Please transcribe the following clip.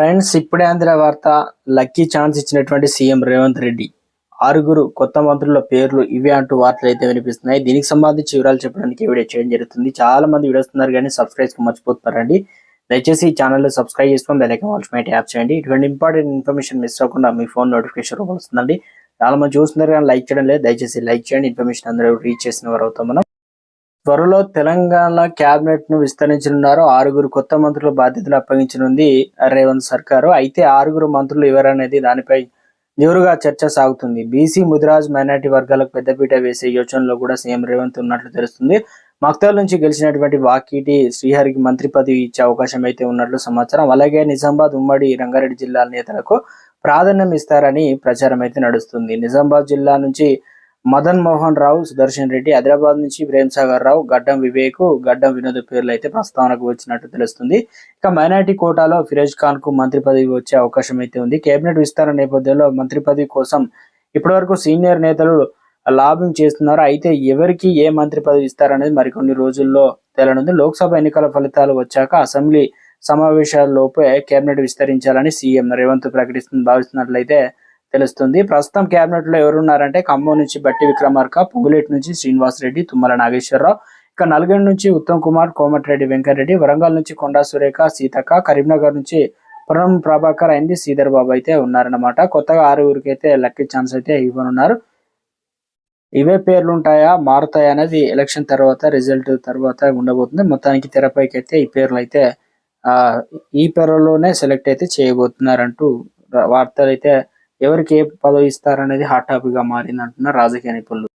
Friends, ఇప్పుడే అందిన వార్త. లక్కీ ఛాన్స్ ఇచ్చినటువంటి సీఎం రేవంత్ రెడ్డి 6 కొత్త మంత్రుల పేర్లు ఇవే అంటూ వార్తలు అయితే వినిపిస్తున్నాయి. దీనికి సంబంధించి వివరాలు చెప్పడానికి వీడియో చేయడం జరుగుతుంది. చాలా మంది వీడియోస్తున్నారు కానీ సబ్స్క్రైబ్ మర్చిపోతున్నారండి. దయచేసి ఈ ఛానల్ సబ్స్క్రైబ్ చేసుకొని బెల్ ఐకాన్ ఆల్ ట్యాప్ చేయండి. ఇటువంటి ఇంపార్టెంట్ ఇన్ఫర్మేషన్ మిస్ అవ్వకుండా మీ ఫోన్ నోటిఫికేషన్ వస్తుందండి. చాలా మంది చూస్తున్నారు కానీ లైక్ చేయడం లేదు. దయచేసి లైక్ చేయండి. ఇన్ఫర్మేషన్ అందరూ రీచ్ చేసిన వారు అవుతాం మనం. త్వరలో తెలంగాణ క్యాబినెట్ ను విస్తరించనున్నారు. 6 కొత్త మంత్రుల బాధ్యతలు అప్పగించనుంది రేవంత్ సర్కారు. అయితే 6 మంత్రులు ఎవరనేది దానిపై జోరుగా చర్చ సాగుతుంది. బీసీ, ముదిరాజ్, మైనార్టీ వర్గాలకు పెద్దపీట వేసే యోచనలో కూడా సీఎం రేవంత్ ఉన్నట్లు తెలుస్తుంది. మక్తల్ నుంచి గెలిచినటువంటి వాకిటి శ్రీహరికి మంత్రి పదవి ఇచ్చే అవకాశం అయితే ఉన్నట్లు సమాచారం. అలాగే నిజామాబాద్, ఉమ్మడి రంగారెడ్డి జిల్లాల నేతలకు ప్రాధాన్యం ఇస్తారని ప్రచారం అయితే నడుస్తుంది. నిజామాబాద్ జిల్లా నుంచి మదన్ మోహన్ రావు, సుదర్శన్ రెడ్డి, హైదరాబాద్ నుంచి ప్రేమ్సాగర్ రావు, గడ్డం వివేక్, గడ్డం వినోద్ పేర్లు అయితే ప్రస్తావనకు వచ్చినట్టు తెలుస్తుంది. ఇక మైనార్టీ కోటాలో ఫిరోజ్ ఖాన్ కు మంత్రి పదవి వచ్చే అవకాశం అయితే ఉంది. కేబినెట్ విస్తరణ నేపథ్యంలో మంత్రి పదవి కోసం ఇప్పటివరకు సీనియర్ నేతలు లాబింగ్ చేస్తున్నారు. అయితే ఎవరికి ఏ మంత్రి పదవి ఇస్తారనేది మరికొన్ని రోజుల్లో తేలనుంది. లోక్సభ ఎన్నికల ఫలితాలు వచ్చాక అసెంబ్లీ సమావేశాల్లోపే కేబినెట్ విస్తరించాలని సీఎం రేవంత్ భావిస్తున్నట్లయితే తెలుస్తుంది. ప్రస్తుతం కేబినెట్ లో ఎవరున్నారంటే ఖమ్మం నుంచి బట్టి విక్రమార్క, పొంగులేటి నుంచి శ్రీనివాస్ రెడ్డి, తుమ్మల నాగేశ్వరరావు, ఇక నల్గొండ నుంచి ఉత్తమ్ కుమార్, కోమటిరెడ్డి వెంకటరెడ్డి, వరంగల్ నుంచి కొండా సురేఖ, సీతక్క, కరీంనగర్ నుంచి పురం ప్రభాకర్ అండ్ శ్రీధర్ బాబు అయితే ఉన్నారన్నమాట. కొత్తగా 6 అయితే లక్కీ ఛాన్స్ అయితే ఇవ్వనున్నారు. ఇవే పేర్లు ఉంటాయా, మారుతాయా అనేది ఎలక్షన్ తర్వాత, రిజల్ట్ తర్వాత ఉండబోతుంది. మొత్తానికి తెరపైకి అయితే ఈ పేర్లు అయితే ఈ పేర్లలోనే సెలెక్ట్ అయితే చేయబోతున్నారంటూ వార్తలు అయితే ఎవరికి ఏ పదవి ఇస్తారనేది హాట్ టాపిక్ గా మారింది అంటున్నారు రాజకీయ నిపుణులు.